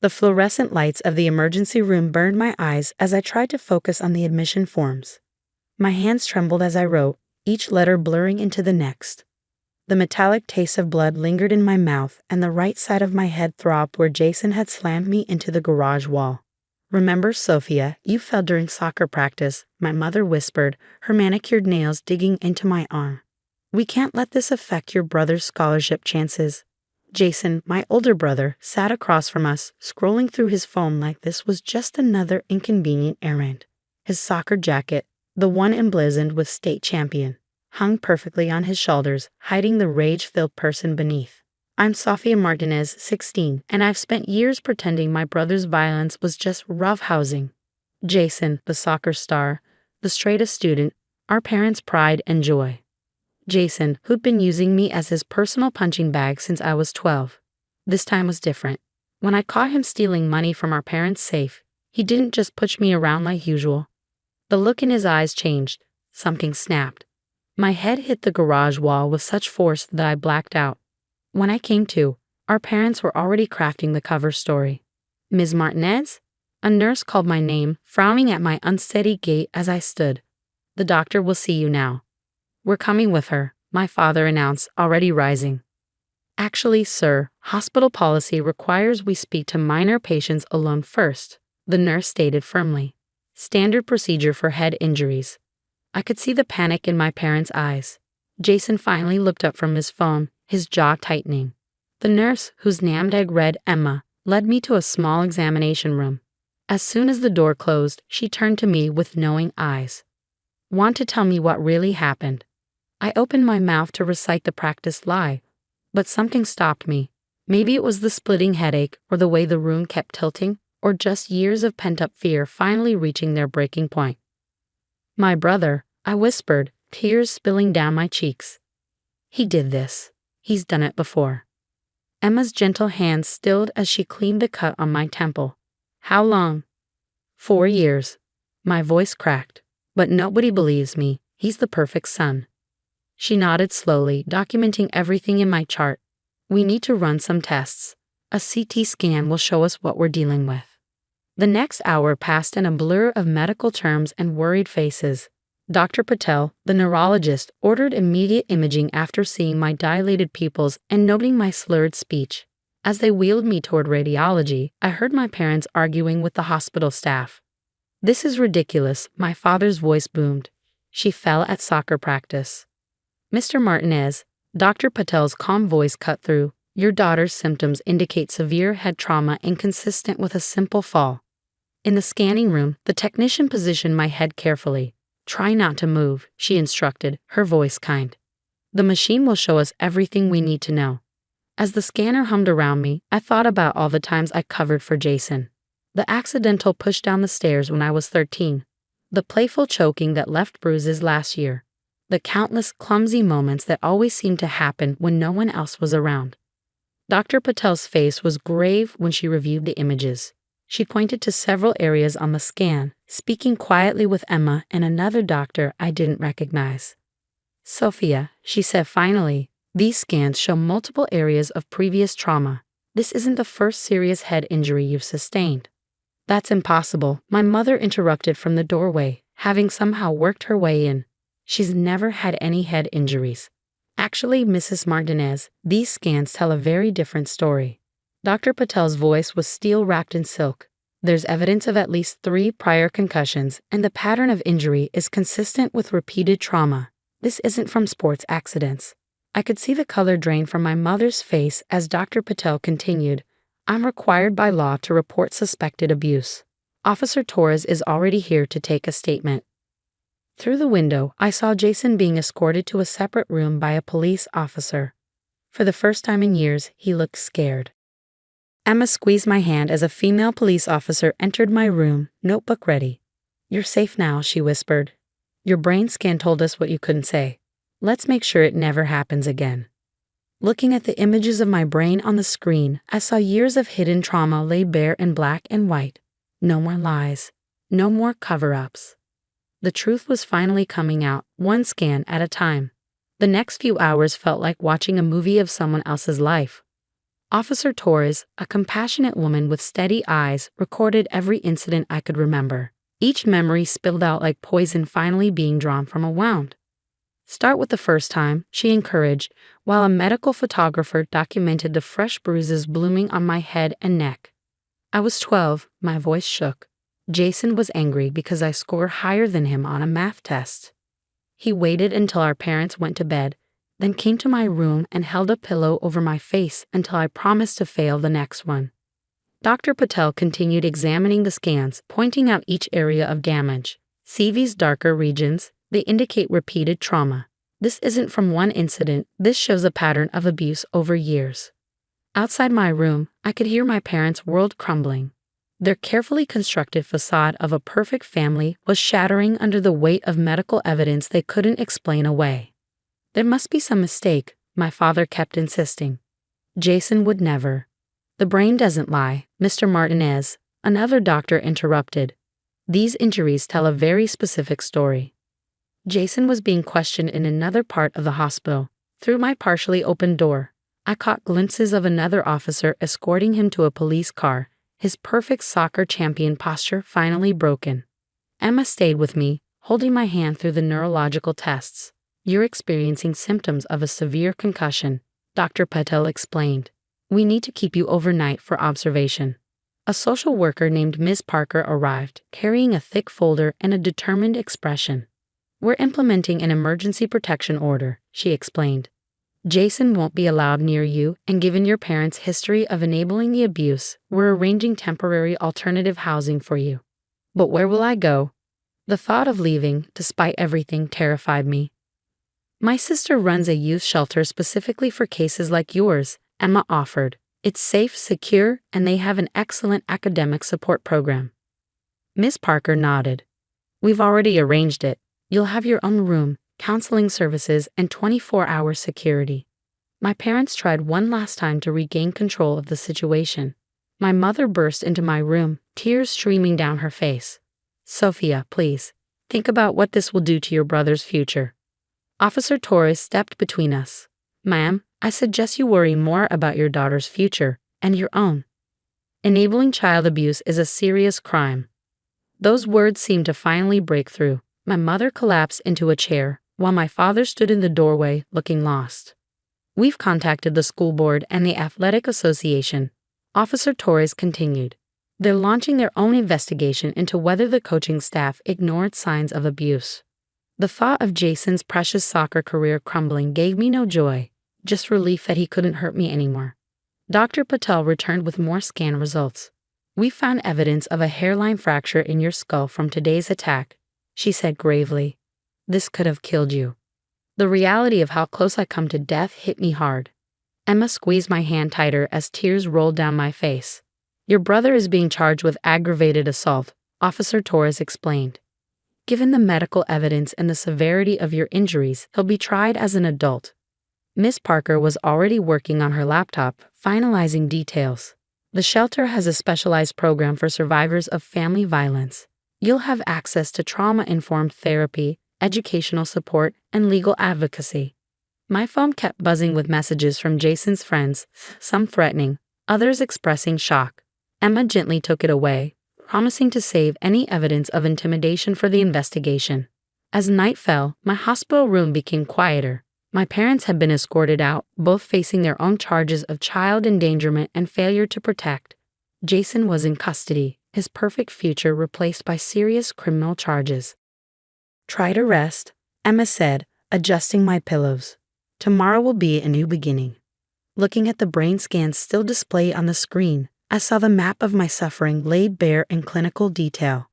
The fluorescent lights of the emergency room burned my eyes as I tried to focus on the admission forms. My hands trembled as I wrote, each letter blurring into the next. The metallic taste of blood lingered in my mouth, and the right side of my head throbbed where Jason had slammed me into the garage wall. "Remember, Sophia, you fell during soccer practice," my mother whispered, her manicured nails digging into my arm. "We can't let this affect your brother's scholarship chances." Jason, my older brother, sat across from us, scrolling through his phone like this was just another inconvenient errand. His soccer jacket, the one emblazoned with state champion, hung perfectly on his shoulders, hiding the rage-filled person beneath. "I'm Sofia Martinez, 16, and I've spent years pretending my brother's violence was just roughhousing." Jason, the soccer star, the straightest student, our parents' pride and joy. Jason, who'd been using me as his personal punching bag since I was 12. This time was different. When I caught him stealing money from our parents' safe, he didn't just push me around like usual. The look in his eyes changed. Something snapped. My head hit the garage wall with such force that I blacked out. When I came to, our parents were already crafting the cover story. "Ms. Martinez?" A nurse called my name, frowning at my unsteady gait as I stood. "The doctor will see you now." "We're coming with her," my father announced, already rising. "Actually, sir, hospital policy requires we speak to minor patients alone first," the nurse stated firmly. "Standard procedure for head injuries." I could see the panic in my parents' eyes. Jason finally looked up from his phone, his jaw tightening. The nurse, whose name I read Emma, led me to a small examination room. As soon as the door closed, she turned to me with knowing eyes. "Want to tell me what really happened?" I opened my mouth to recite the practiced lie, but something stopped me. Maybe it was the splitting headache, or the way the room kept tilting, or just years of pent-up fear finally reaching their breaking point. "My brother," I whispered, tears spilling down my cheeks. "He did this. He's done it before." Emma's gentle hand stilled as she cleaned the cut on my temple. "How long?" 4 years. My voice cracked. "But nobody believes me. He's the perfect son." She nodded slowly, documenting everything in my chart. "We need to run some tests. A CT scan will show us what we're dealing with." The next hour passed in a blur of medical terms and worried faces. Dr. Patel, the neurologist, ordered immediate imaging after seeing my dilated pupils and noting my slurred speech. As they wheeled me toward radiology, I heard my parents arguing with the hospital staff. "This is ridiculous," my father's voice boomed. "She fell at soccer practice." "Mr. Martinez," Dr. Patel's calm voice cut through, "your daughter's symptoms indicate severe head trauma inconsistent with a simple fall." In the scanning room, the technician positioned my head carefully. "Try not to move," she instructed, her voice kind. "The machine will show us everything we need to know." As the scanner hummed around me, I thought about all the times I covered for Jason. The accidental push down the stairs when I was 13. The playful choking that left bruises last year. The countless clumsy moments that always seemed to happen when no one else was around. Dr. Patel's face was grave when she reviewed the images. She pointed to several areas on the scan, speaking quietly with Emma and another doctor I didn't recognize. "Sophia," she said finally, "these scans show multiple areas of previous trauma. This isn't the first serious head injury you've sustained." "That's impossible," my mother interrupted from the doorway, having somehow worked her way in. "She's never had any head injuries." "Actually, Mrs. Martinez, these scans tell a very different story." Dr. Patel's voice was steel wrapped in silk. "There's evidence of at least 3 prior concussions, and the pattern of injury is consistent with repeated trauma. This isn't from sports accidents." I could see the color drain from my mother's face as Dr. Patel continued, "I'm required by law to report suspected abuse. Officer Torres is already here to take a statement." Through the window, I saw Jason being escorted to a separate room by a police officer. For the first time in years, he looked scared. Emma squeezed my hand as a female police officer entered my room, notebook ready. "You're safe now," she whispered. "Your brain scan told us what you couldn't say. Let's make sure it never happens again." Looking at the images of my brain on the screen, I saw years of hidden trauma laid bare in black and white. No more lies. No more cover-ups. The truth was finally coming out, one scan at a time. The next few hours felt like watching a movie of someone else's life. Officer Torres, a compassionate woman with steady eyes, recorded every incident I could remember. Each memory spilled out like poison finally being drawn from a wound. Start with the first time, she encouraged, while a medical photographer documented the fresh bruises blooming on my head and neck. I was 12, my voice shook. Jason was angry because I scored higher than him on a math test. He waited until our parents went to bed, then came to my room and held a pillow over my face until I promised to fail the next one. Dr. Patel continued examining the scans, pointing out each area of damage. See these darker regions? They indicate repeated trauma. This isn't from one incident, this shows a pattern of abuse over years. Outside my room, I could hear my parents' world crumbling. Their carefully constructed facade of a perfect family was shattering under the weight of medical evidence they couldn't explain away. There must be some mistake, my father kept insisting. Jason would never. The brain doesn't lie, Mr. Martinez, another doctor interrupted. These injuries tell a very specific story. Jason was being questioned in another part of the hospital. Through my partially open door, I caught glimpses of another officer escorting him to a police car, his perfect soccer champion posture finally broken. Emma stayed with me, holding my hand through the neurological tests. You're experiencing symptoms of a severe concussion, Dr. Patel explained. We need to keep you overnight for observation. A social worker named Ms. Parker arrived, carrying a thick folder and a determined expression. We're implementing an emergency protection order, she explained. Jason won't be allowed near you, and given your parents' history of enabling the abuse, we're arranging temporary alternative housing for you. But where will I go? The thought of leaving, despite everything, terrified me. My sister runs a youth shelter specifically for cases like yours, Emma offered. It's safe, secure, and they have an excellent academic support program. Ms. Parker nodded. We've already arranged it. You'll have your own room, counseling services, and 24-hour security. My parents tried one last time to regain control of the situation. My mother burst into my room, tears streaming down her face. Sophia, please, think about what this will do to your brother's future. Officer Torres stepped between us. Ma'am, I suggest you worry more about your daughter's future and your own. Enabling child abuse is a serious crime. Those words seemed to finally break through. My mother collapsed into a chair, while my father stood in the doorway, looking lost. We've contacted the school board and the athletic association, Officer Torres continued. They're launching their own investigation into whether the coaching staff ignored signs of abuse. The thought of Jason's precious soccer career crumbling gave me no joy, just relief that he couldn't hurt me anymore. Dr. Patel returned with more scan results. We found evidence of a hairline fracture in your skull from today's attack, she said gravely. This could have killed you. The reality of how close I come to death hit me hard. Emma squeezed my hand tighter as tears rolled down my face. Your brother is being charged with aggravated assault, Officer Torres explained. Given the medical evidence and the severity of your injuries, he'll be tried as an adult. Miss Parker was already working on her laptop, finalizing details. The shelter has a specialized program for survivors of family violence. You'll have access to trauma-informed therapy, educational support, and legal advocacy. My phone kept buzzing with messages from Jason's friends, some threatening, others expressing shock. Emma gently took it away, promising to save any evidence of intimidation for the investigation. As night fell, my hospital room became quieter. My parents had been escorted out, both facing their own charges of child endangerment and failure to protect. Jason was in custody, his perfect future replaced by serious criminal charges. Try to rest, Emma said, adjusting my pillows. Tomorrow will be a new beginning. Looking at the brain scans still displayed on the screen, I saw the map of my suffering laid bare in clinical detail.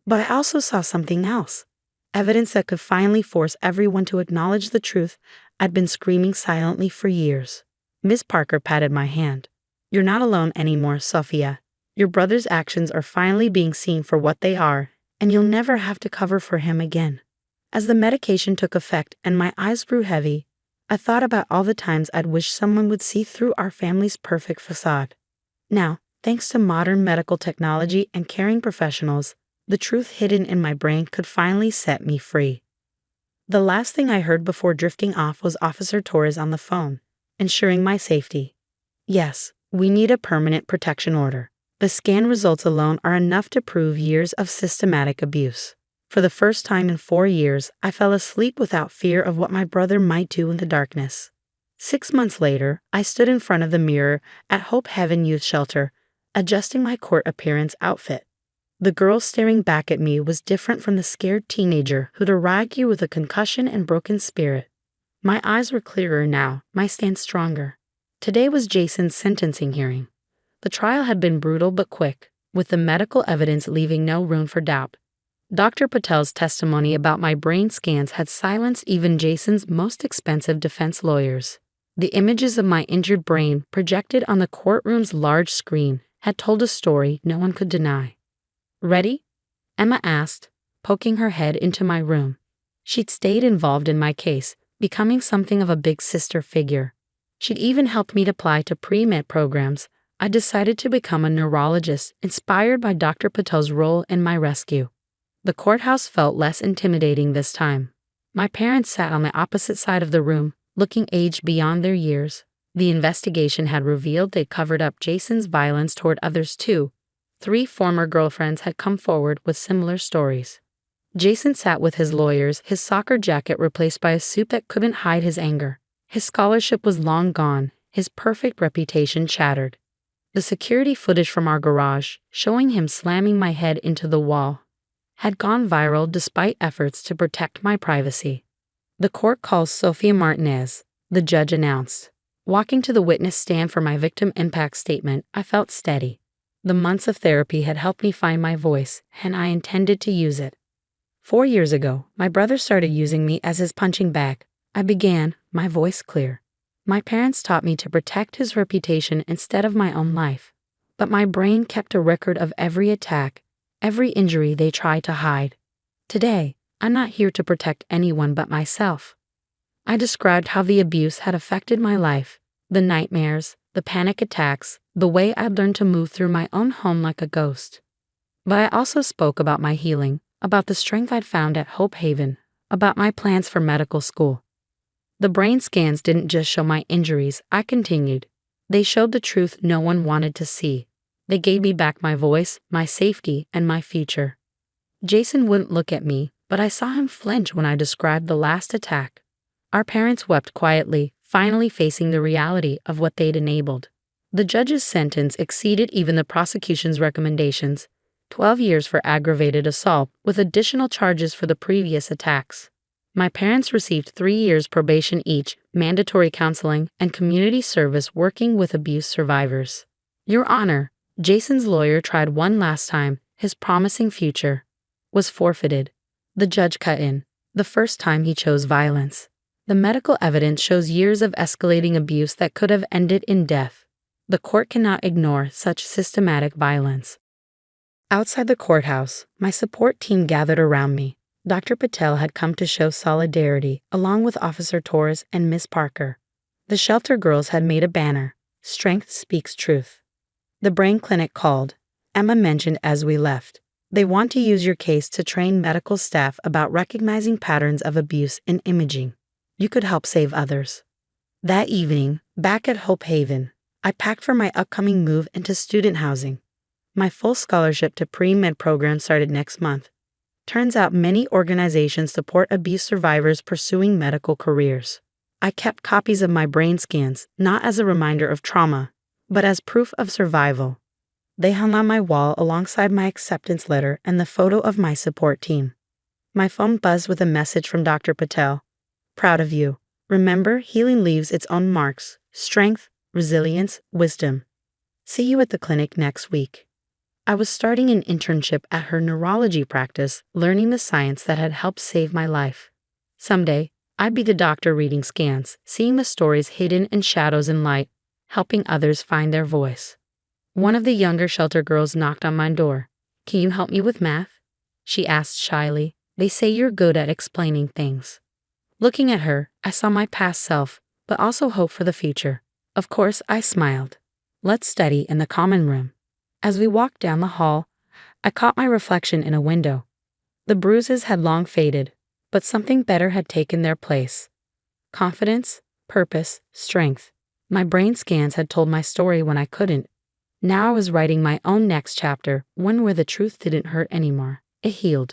But I also saw something else. Evidence that could finally force everyone to acknowledge the truth I'd been screaming silently for years. Miss Parker patted my hand. You're not alone anymore, Sophia. Your brother's actions are finally being seen for what they are, and you'll never have to cover for him again. As the medication took effect and my eyes grew heavy, I thought about all the times I'd wished someone would see through our family's perfect facade. Now, thanks to modern medical technology and caring professionals, the truth hidden in my brain could finally set me free. The last thing I heard before drifting off was Officer Torres on the phone, ensuring my safety. Yes, We need a permanent protection order. The scan results alone are enough to prove years of systematic abuse. For the first time in 4 years, I fell asleep without fear of what my brother might do in the darkness. 6 months later, I stood in front of the mirror at Hope Heaven Youth Shelter, adjusting my court appearance outfit. The girl staring back at me was different from the scared teenager who'd arrived here with a concussion and broken spirit. My eyes were clearer now, my stance stronger. Today was Jason's sentencing hearing. The trial had been brutal but quick, with the medical evidence leaving no room for doubt. Dr. Patel's testimony about my brain scans had silenced even Jason's most expensive defense lawyers. The images of my injured brain projected on the courtroom's large screen had told a story no one could deny. "Ready?" Emma asked, poking her head into my room. She'd stayed involved in my case, becoming something of a big sister figure. She'd even helped me to apply to pre-med programs. I decided to become a neurologist, inspired by Dr. Patel's role in my rescue. The courthouse felt less intimidating this time. My parents sat on the opposite side of the room, looking aged beyond their years. The investigation had revealed they'd covered up Jason's violence toward others too. 3 former girlfriends had come forward with similar stories. Jason sat with his lawyers, his soccer jacket replaced by a suit that couldn't hide his anger. His scholarship was long gone, his perfect reputation shattered. The security footage from our garage, showing him slamming my head into the wall, had gone viral despite efforts to protect my privacy. "The court calls Sophia Martinez," the judge announced. Walking to the witness stand for my victim impact statement, I felt steady. The months of therapy had helped me find my voice, and I intended to use it. 4 years ago, my brother started using me as his punching bag. I began, my voice clear. My parents taught me to protect his reputation instead of my own life. But my brain kept a record of every attack, every injury they tried to hide. Today, I'm not here to protect anyone but myself. I described how the abuse had affected my life, the nightmares, the panic attacks, the way I'd learned to move through my own home like a ghost. But I also spoke about my healing, about the strength I'd found at Hope Haven, about my plans for medical school. The brain scans didn't just show my injuries, I continued. They showed the truth no one wanted to see. They gave me back my voice, my safety, and my future. Jason wouldn't look at me, but I saw him flinch when I described the last attack. Our parents wept quietly, finally facing the reality of what they'd enabled. The judge's sentence exceeded even the prosecution's recommendations: 12 years for aggravated assault, with additional charges for the previous attacks. My parents received 3 years probation each, mandatory counseling, and community service working with abuse survivors. "Your Honor," Jason's lawyer tried one last time. His promising future was forfeited. The judge cut in. The first time he chose violence. The medical evidence shows years of escalating abuse that could have ended in death. The court cannot ignore such systematic violence. Outside the courthouse, my support team gathered around me. Dr. Patel had come to show solidarity, along with Officer Torres and Miss Parker. The shelter girls had made a banner, "Strength Speaks Truth." The brain clinic called. Emma mentioned as we left. "They want to use your case to train medical staff about recognizing patterns of abuse in imaging. You could help save others." That evening, back at Hope Haven, I packed for my upcoming move into student housing. My full scholarship to pre-med program started next month. Turns out many organizations support abuse survivors pursuing medical careers. I kept copies of my brain scans, not as a reminder of trauma, but as proof of survival. They hung on my wall alongside my acceptance letter and the photo of my support team. My phone buzzed with a message from Dr. Patel. "Proud of you. Remember, healing leaves its own marks: strength, resilience, wisdom. See you at the clinic next week." I was starting an internship at her neurology practice, learning the science that had helped save my life. Someday, I'd be the doctor reading scans, seeing the stories hidden in shadows and light, helping others find their voice. One of the younger shelter girls knocked on my door. "Can you help me with math?" she asked shyly. "They say you're good at explaining things." Looking at her, I saw my past self, but also hope for the future. Of course, I smiled. "Let's study in the common room." As we walked down the hall, I caught my reflection in a window. The bruises had long faded, but something better had taken their place. Confidence, purpose, strength. My brain scans had told my story when I couldn't. Now I was writing my own next chapter, one where the truth didn't hurt anymore. It healed.